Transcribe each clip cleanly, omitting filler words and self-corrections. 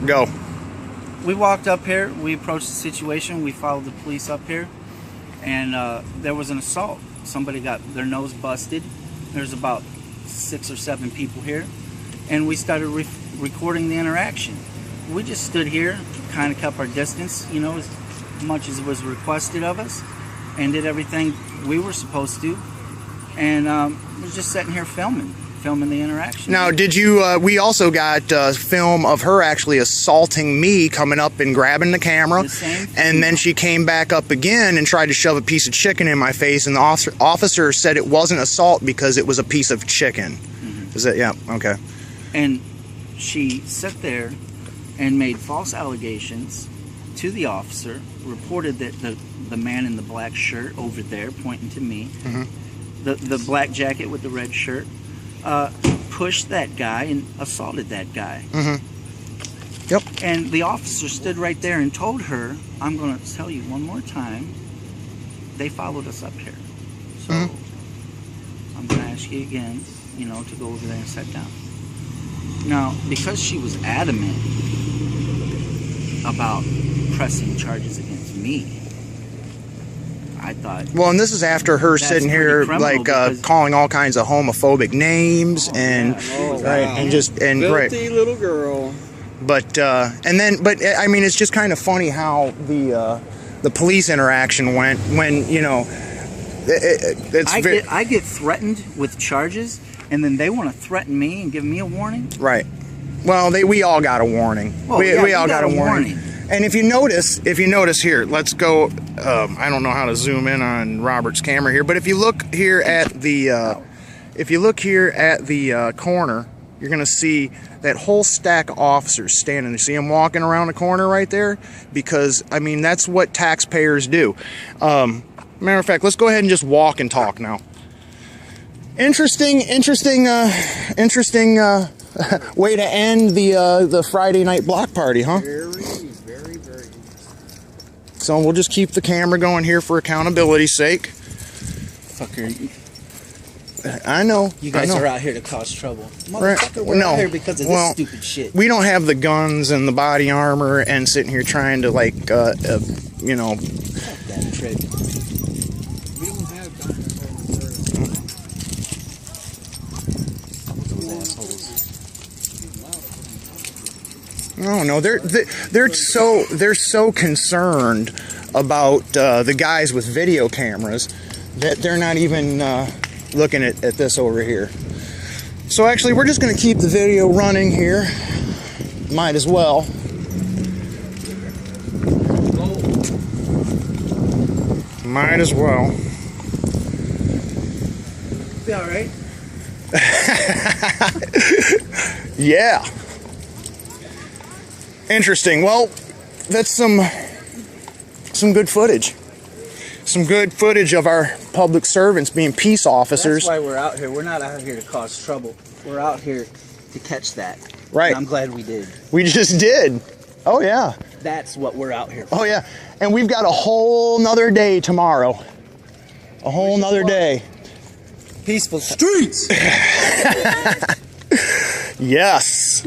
Go. We walked up here, we approached the situation, we followed the police up here, and there was an assault. Somebody got their nose busted. There's about 6 or 7 people here, and we started recording the interaction. We just stood here, kind of kept our distance, you know, as much as it was requested of us, and did everything we were supposed to, and was just sitting here filming the interaction. Now, did you, we also got film of her actually assaulting me, coming up and grabbing the camera, and then she came back up again and tried to shove a piece of chicken in my face, and the officer said it wasn't assault because it was a piece of chicken. Is it? Yeah, okay. And she sat there and made false allegations to the officer, reported that the man in the black shirt over there, pointing to me, the black jacket with the red shirt, pushed that guy and assaulted that guy. Yep. And the officer stood right there and told her, I'm going to tell you one more time, they followed us up here. So I'm going to ask you again, you know, to go over there and sit down. Now, because she was adamant about pressing charges against me, I thought... Well, and this is after her sitting here, like, calling all kinds of homophobic names, and filthy little girl. But I mean, it's just kind of funny how the police interaction went when, you know, I get threatened with charges, and then they want to threaten me and give me a warning. Right. Well, we all got a warning. Well, we all got a warning. And if you notice here, let's go. I don't know how to zoom in on Robert's camera here, but if you look here at the, corner, you're gonna see that whole stack of officers standing. You see them walking around the corner right there, because I mean that's what taxpayers do. Matter of fact, let's go ahead and just walk and talk now. Interesting way to end the Friday night block party, huh? Very. So we'll just keep the camera going here for accountability's sake. Fucker. I know. You guys are out here to cause trouble. Motherfucker, we're out here because of this stupid shit. We don't have the guns and the body armor and sitting here trying to, like, you know... Fuck that trick. We don't have guns. No, they're so concerned about the guys with video cameras that they're not even looking at this over here. So actually, we're just going to keep the video running here. Might as well. Might as well. Be all right. Yeah. Interesting. Well, that's some good footage. Some good footage of our public servants being peace officers. That's why we're out here. We're not out here to cause trouble. We're out here to catch that. Right. And I'm glad we did. We just did. Oh, yeah. That's what we're out here for. Oh, yeah. And we've got a whole nother day tomorrow. A whole nother day. Peaceful streets. Yes.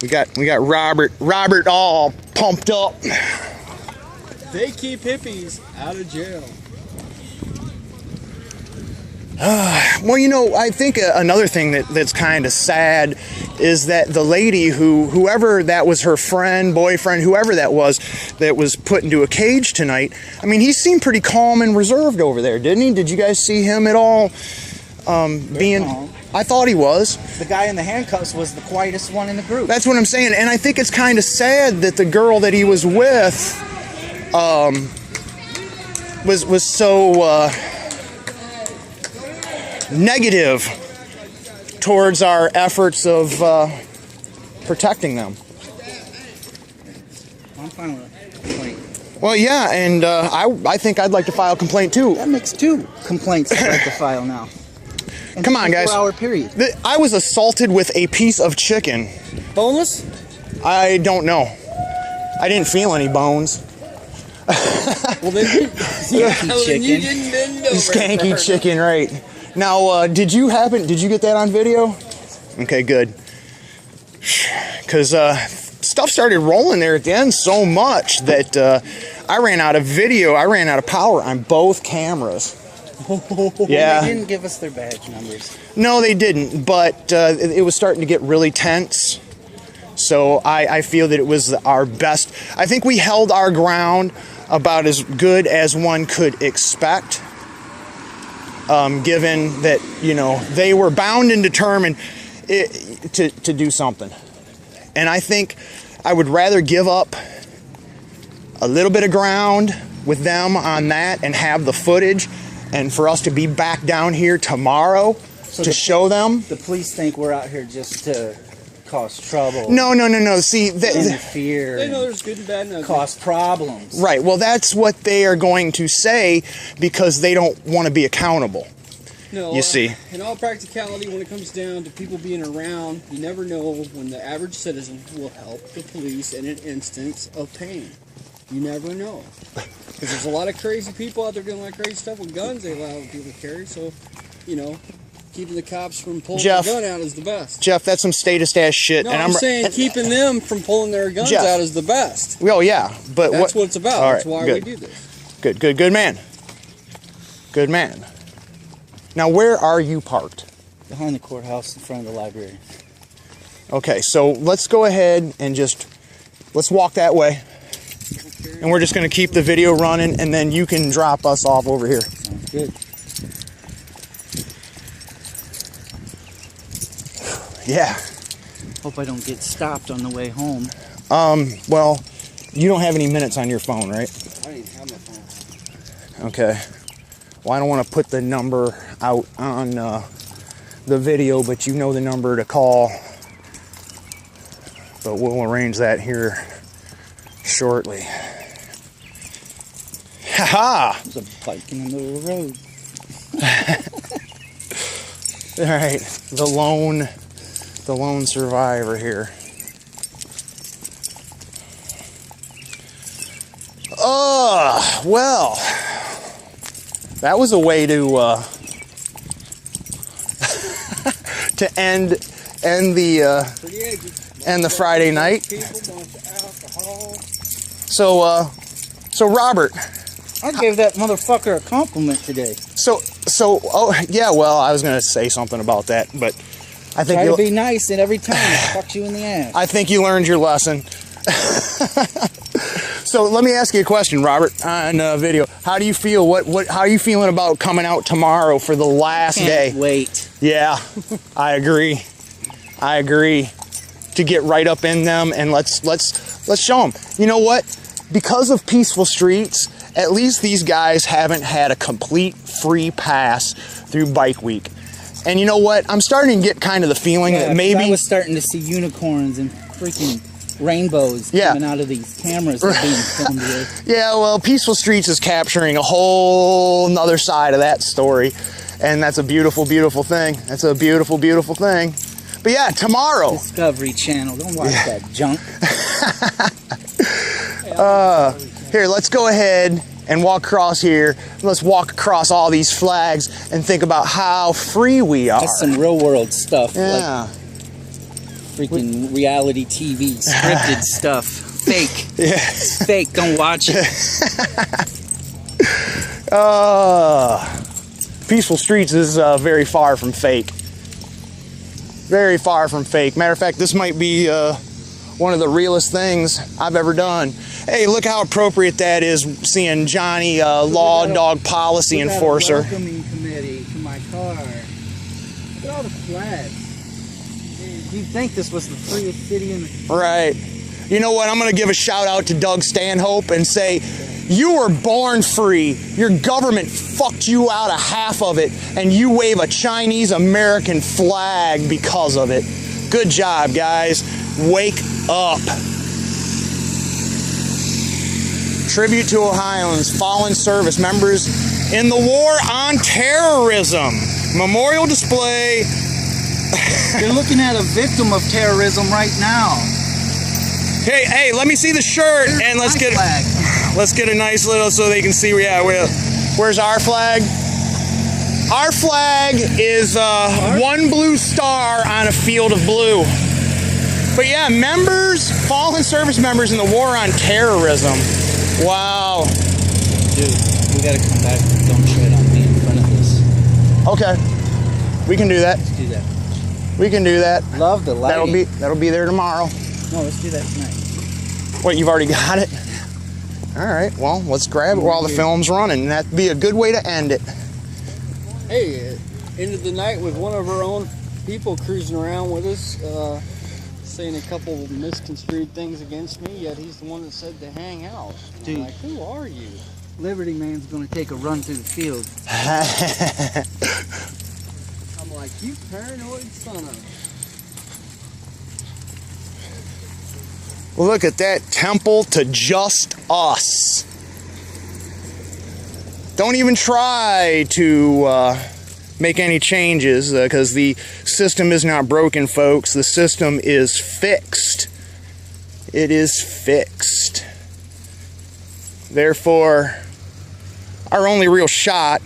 We got Robert all pumped up. They keep hippies out of jail. Well, you know, I think another thing that's kind of sad is that the lady whoever that was, her friend, boyfriend, whoever that was put into a cage tonight, I mean, he seemed pretty calm and reserved over there, didn't he? Did you guys see him at all being... Calm. I thought he was. The guy in the handcuffs was the quietest one in the group. That's what I'm saying, and I think it's kind of sad that the girl that he was with was so negative towards our efforts of protecting them. I'm fine with a complaint. Well, yeah, and I think I'd like to file a complaint too. That makes 2 complaints I'd like to file now. Come on, guys. 4-hour period. I was assaulted with a piece of chicken. Boneless? I don't know. I didn't feel any bones. Well, then skanky chicken. You didn't bend over. Skanky chicken, right. Now, did you get that on video? Okay, good. Because stuff started rolling there at the end so much that I ran out of video. I ran out of power on both cameras. Yeah. They didn't give us their badge numbers. No, they didn't, but it was starting to get really tense. So I feel that it was our best. I think we held our ground about as good as one could expect, given that, you know, they were bound and determined to do something. And I think I would rather give up a little bit of ground with them on that and have the footage, and for us to be back down here tomorrow to show them. The police think we're out here just to cause trouble. No. See, interfere. They know there's good and bad and ugly. Cause problems. Right. Well, that's what they are going to say because they don't want to be accountable. No, you see. In all practicality, when it comes down to people being around, you never know when the average citizen will help the police in an instance of pain. You never know. Because there's a lot of crazy people out there doing a lot of crazy stuff with guns they allow people to carry. So, you know, keeping the cops from pulling their gun out is the best. Jeff, that's some statist-ass shit. No, I'm saying keeping them from pulling their guns out is the best. Well, yeah, but that's what it's about. All right, that's why we do this. Good man. Good man. Now, where are you parked? Behind the courthouse, in front of the library. Okay, so let's go ahead and let's walk that way. And we're just going to keep the video running, and then you can drop us off over here. Sounds good. Yeah. Hope I don't get stopped on the way home. Well, you don't have any minutes on your phone, right? I didn't have my phone. Okay. Well, I don't want to put the number out on the video, but you know the number to call. But we'll arrange that here shortly. Ha-ha! There's a bike in the middle of the road. All right, the lone survivor here. Well, that was a way to to end the Friday night. So Robert, I gave that motherfucker a compliment today. Oh yeah, well, I was gonna say something about that, but I think try to be nice, and every time it fucks you in the ass. I think you learned your lesson. So let me ask you a question, Robert, on video. How do you feel? How are you feeling about coming out tomorrow for the last day? Can't wait. Yeah, I agree. To get right up in them and let's show them. You know what? Because of Peaceful Streets, at least these guys haven't had a complete free pass through Bike Week. And you know what? I'm starting to get kind of the feeling that maybe I was starting to see unicorns and freaking rainbows coming out of these cameras that are being filmed with. Yeah, well, Peaceful Streets is capturing a whole nother side of that story. And that's a beautiful, beautiful thing. That's a beautiful, beautiful thing. But yeah, tomorrow. Discovery Channel. Don't watch that junk. Here, let's go ahead and walk across here. Let's walk across all these flags and think about how free we are. That's some real world stuff. Yeah. Like freaking reality TV, scripted stuff. Fake. Yeah. It's fake. Don't watch it. Peaceful Streets is very far from fake. Very far from fake. Matter of fact, this might be one of the realest things I've ever done. Hey, look how appropriate that is, seeing Johnny, law dog policy enforcer. Welcoming committee to my car. Look at all the flags. You'd think this was the freest city in the... Right. You know what? I'm going to give a shout out to Doug Stanhope and say, you were born free. Your government fucked you out of half of it, and you wave a Chinese American flag because of it. Good job, guys. Wake up. Tribute to Ohioans, fallen service members in the war on terrorism. Memorial display. You're looking at a victim of terrorism right now. Hey, let me see the shirt. Here's and let's my get flag. Let's get a nice little so they can see. Yeah, where's our flag? Our flag is one blue star on a field of blue. But yeah, members, fallen service members in the war on terrorism. Wow. Dude, we gotta come back and don't tread on me in front of this. Okay. We can do that. Let's do that. We can do that. Love the lighting. That'll be there tomorrow. No, let's do that tonight. What, you've already got it? All right, well, let's grab it while the film's running. That'd be a good way to end it. Hey, end of the night with one of our own people cruising around with us, saying a couple of misconstrued things against me, yet he's the one that said to hang out. And Dude. I'm like, who are you? Liberty Man's gonna take a run through the field. I'm like, you paranoid son of... Look at that temple to just us. Don't even try to make any changes because the system is not broken, folks. The system is fixed. It is fixed. Therefore, our only real shot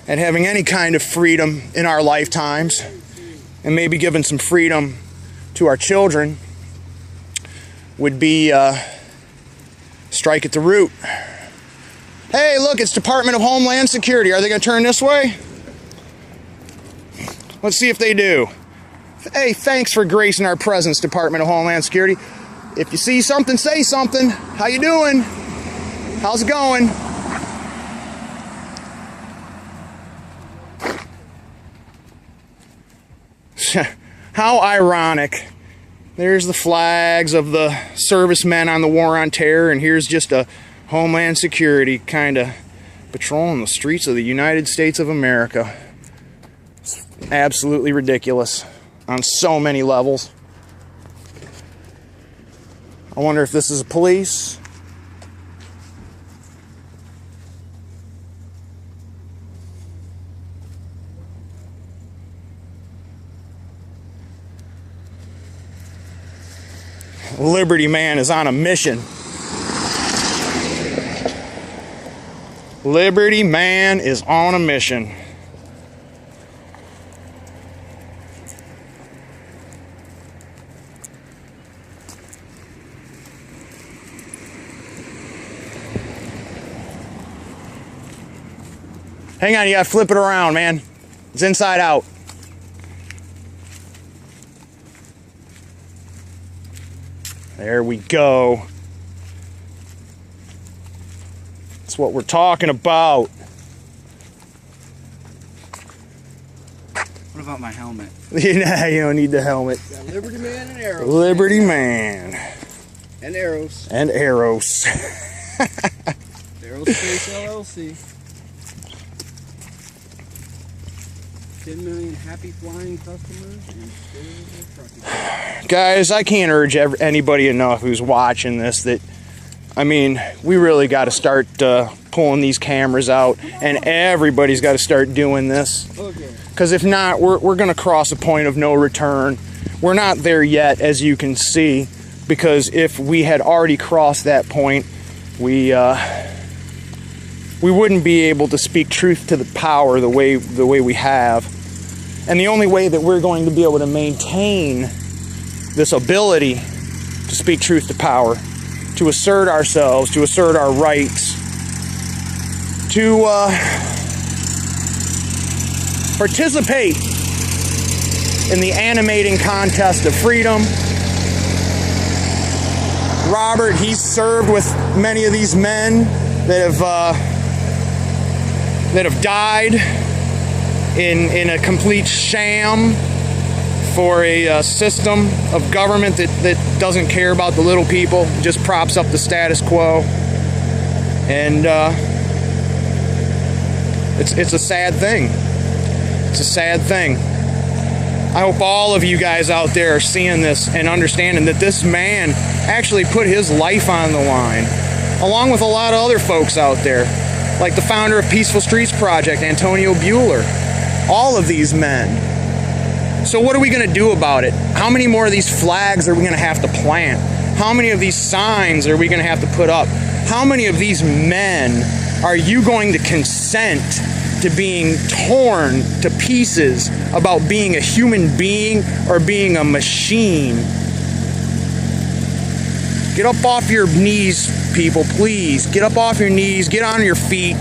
at having any kind of freedom in our lifetimes, and maybe giving some freedom to our children, would be strike at the root. Hey, look, it's Department of Homeland Security. Are they going to turn this way? Let's see if they do. Hey, thanks for gracing our presence, Department of Homeland Security. If you see something, say something. How you doing? How's it going? How ironic. There's the flags of the servicemen on the war on terror, and here's just a Homeland Security kind of patrolling the streets of the United States of America. It's absolutely ridiculous on so many levels. I wonder if this is police. Liberty Man is on a mission. Liberty Man is on a mission. Hang on, you gotta flip it around, man. It's inside out. There we go. That's what we're talking about. What about my helmet? You don't need the helmet. Got Liberty Man and arrows. Liberty Man. And arrows. And arrows. Aerospace LLC. 10 million happy flying customers and still trucking. Guys, I can't urge anybody enough who's watching this that, I mean, we really got to start pulling these cameras out, and everybody's got to start doing this. Okay. Because if not, we're going to cross a point of no return. We're not there yet, as you can see, because if we had already crossed that point, we wouldn't be able to speak truth to the power the way we have. And the only way that we're going to be able to maintain this ability to speak truth to power, to assert ourselves, to assert our rights, to participate in the animating contest of freedom. Robert, he's served with many of these men that have died in a complete sham for a system of government that doesn't care about the little people, just props up the status quo. And it's a sad thing. It's a sad thing. I hope all of you guys out there are seeing this and understanding that this man actually put his life on the line, along with a lot of other folks out there, like the founder of Peaceful Streets Project, Antonio Bueller. All of these men. So what are we going to do about it? How many more of these flags are we going to have to plant? How many of these signs are we going to have to put up? How many of these men are you going to consent to being torn to pieces about being a human being or being a machine Get up off your knees, people, please. Get up off your knees. Get on your feet.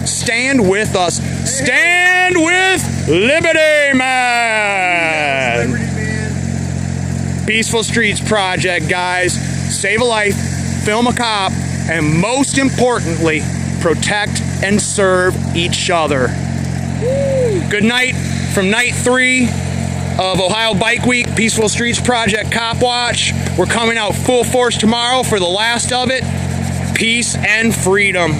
Stand with us. Stand with Liberty, man. Liberty, man. Peaceful Streets Project, guys. Save a life, film a cop, and most importantly, protect and serve each other. Good night from night 3 of Ohio Bike Week, Peaceful Streets Project Cop Watch. We're coming out full force tomorrow for the last of it. Peace and freedom.